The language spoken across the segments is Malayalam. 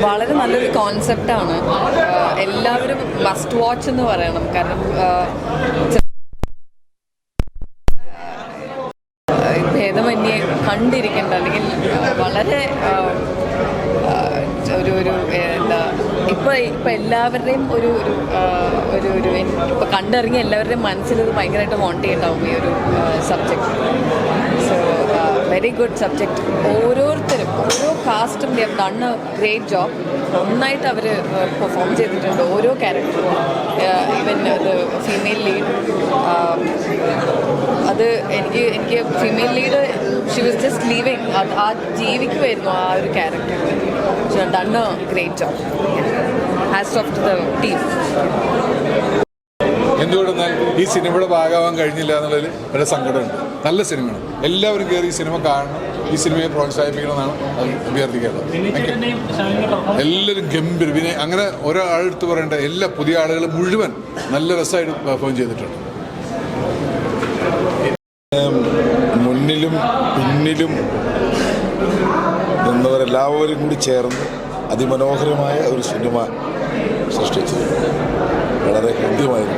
വളരെ നല്ലൊരു കോൺസെപ്റ്റാണ്. എല്ലാവരും മസ്റ്റ് വാച്ച് എന്ന് പറയണം. കാരണം ഭേദമന്യേ കണ്ടിരിക്കേണ്ട അല്ലെങ്കിൽ വളരെ ഒരു എന്താ ഇപ്പം എല്ലാവരുടെയും ഒരു ഇപ്പം കണ്ടിറങ്ങി എല്ലാവരുടെയും മനസ്സിലത് ഭയങ്കരമായിട്ട് വോണ്ട് ചെയ്യണ്ടാവും ഈ ഒരു subject. So very good subject. ഓരോരുത്തരും ഓരോ കാസ്റ്റും they have done a great job. നന്നായിട്ട് അവർ പെർഫോം ചെയ്തിട്ടുണ്ട് ഓരോ ക്യാരക്ടറും. ഈവൻ ഫീമെയിൽ ലീഡ് അത് എനിക്ക് female lead she was just living. ആ ജീവിക്കുമായിരുന്നു ആ ഒരു character. She have done a great job. Hats off to the team. എന്തുകൊണ്ടെന്നാൽ ഈ സിനിമയുടെ ഭാഗമാകാൻ കഴിഞ്ഞില്ല എന്നുള്ളതിൽ വളരെ സങ്കടമുണ്ട്. നല്ല സിനിമയാണ്, എല്ലാവരും കയറി ഈ സിനിമ കാണണം, ഈ സിനിമയെ പ്രോത്സാഹിപ്പിക്കണമെന്നാണ് അഭ്യർത്ഥിക്കേണ്ടത്. എല്ലാവരും ഗംഭീർ. പിന്നെ അങ്ങനെ ഒരാളെടുത്ത് പറയേണ്ട എല്ലാ പുതിയ ആളുകൾ മുഴുവൻ നല്ല രസമായിട്ട് പെർഫോം ചെയ്തിട്ടുണ്ട്. മുന്നിലും പിന്നിലും എന്നവരെല്ലാവരും കൂടി ചേർന്ന് അതിമനോഹരമായ ഒരു സിനിമ സൃഷ്ടിച്ചു. വളരെ ഹൃദ്യമായിരുന്നു.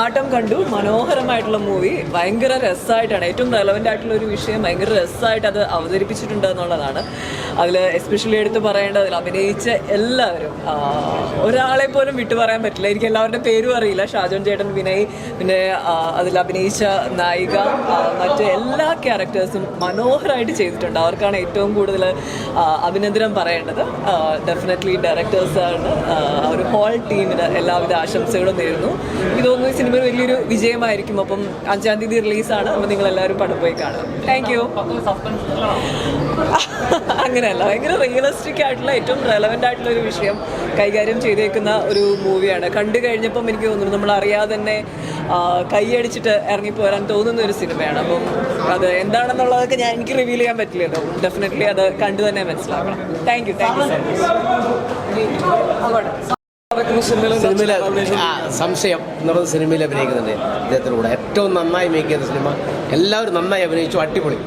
ആട്ടം കണ്ടു. മനോഹരമായിട്ടുള്ള മൂവി. ഭയങ്കര രസമായിട്ടാണ്, ഏറ്റവും റെലവൻ്റ് ആയിട്ടുള്ള ഒരു വിഷയം ഭയങ്കര രസമായിട്ട് അത് അവതരിപ്പിച്ചിട്ടുണ്ട് എന്നുള്ളതാണ്. അതിൽ എസ്പെഷ്യലി എടുത്ത് പറയേണ്ടത് അതിൽ അഭിനയിച്ച എല്ലാവരും, ഒരാളെ പോലും വിട്ടു പറയാൻ പറ്റില്ല. എനിക്ക് എല്ലാവരുടെ പേരും അറിയില്ല. ഷാജോൺ ചേട്ടൻ, വിനയ്, പിന്നെ അതിൽ അഭിനയിച്ച നായിക, മറ്റ് എല്ലാ ക്യാരക്ടേഴ്സും മനോഹരമായിട്ട് ചെയ്തിട്ടുണ്ട്. അവർക്കാണ് ഏറ്റവും കൂടുതൽ അഭിനന്ദനം പറയേണ്ടത്. ഡെഫിനറ്റ്ലി ഡയറക്ടേഴ്സാണ്. ഒരു ഹോൾ ടീമിന് എല്ലാവിധ ആശംസകളും നേരുന്നു. എനിക്ക് തോന്നുന്നു ഈ സിനിമ വലിയൊരു വിജയമായിരിക്കും. അപ്പം 5-ാം തീയതി റിലീസാണ്. അപ്പം നിങ്ങളെല്ലാവരും പടം പോയി കാണാം. Thank you. അങ്ങനെയല്ല, ഭയങ്കര റിയലിസ്റ്റിക് ആയിട്ടുള്ള ഏറ്റവും റെലവൻ്റ് ആയിട്ടുള്ള ഒരു വിഷയം കൈകാര്യം ചെയ്തേക്കുന്ന ഒരു മൂവിയാണ്. കണ്ടു കഴിഞ്ഞപ്പം എനിക്ക് തോന്നുന്നു നമ്മൾ അറിയാതെ തന്നെ കൈയടിച്ചിട്ട് ഇറങ്ങിപ്പോരാൻ തോന്നുന്ന ഒരു സിനിമയാണ്. അപ്പം അത് എന്താണെന്നുള്ളതൊക്കെ എനിക്ക് റിവീൽ ചെയ്യാൻ പറ്റില്ലല്ലോ. ഡെഫിനറ്റ്ലി അത് കണ്ടു തന്നെ മനസ്സിലാക്കണം. താങ്ക് യു സിനിമയിൽ സംശയം എന്ന് പറയുന്ന സിനിമയിൽ അഭിനയിക്കുന്നുണ്ട് ഇദ്ദേഹത്തിലൂടെ. ഏറ്റവും നന്നായി മേക്ക് ചെയ്ത സിനിമ. എല്ലാവരും നന്നായി അഭിനയിച്ചു. അടിപൊളി.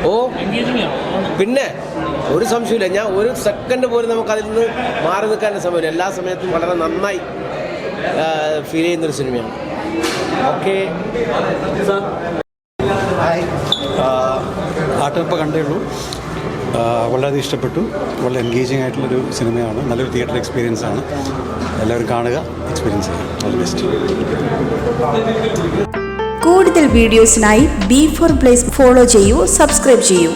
ഓ പിന്നെ ഒരു സംശയമില്ല. ഞാൻ ഒരു സെക്കൻഡ് പോലും നമുക്ക് അതിൽ നിന്ന് മാറി നിൽക്കാൻ സമയമില്ല. എല്ലാ സമയത്തും വളരെ നന്നായി ഫീൽ ചെയ്യുന്നൊരു സിനിമയാണ്. ഓക്കെ, ആട്ടം ഇപ്പോൾ കണ്ടേ ഉള്ളൂ. വളരെ ഇഷ്ടപ്പെട്ടു. വളരെ എൻഗേജിങ് ആയിട്ടുള്ളൊരു സിനിമയാണ്. നല്ലൊരു തിയേറ്റർ എക്സ്പീരിയൻസ് ആണ്. എല്ലാവരും കാണുക, എക്സ്പീരിയൻസ് ചെയ്യുക. All the best. കൂടുതൽ വീഡിയോസിനായി B4 Place ഫോളോ ചെയ്യൂ, സബ്സ്ക്രൈബ് ചെയ്യൂ.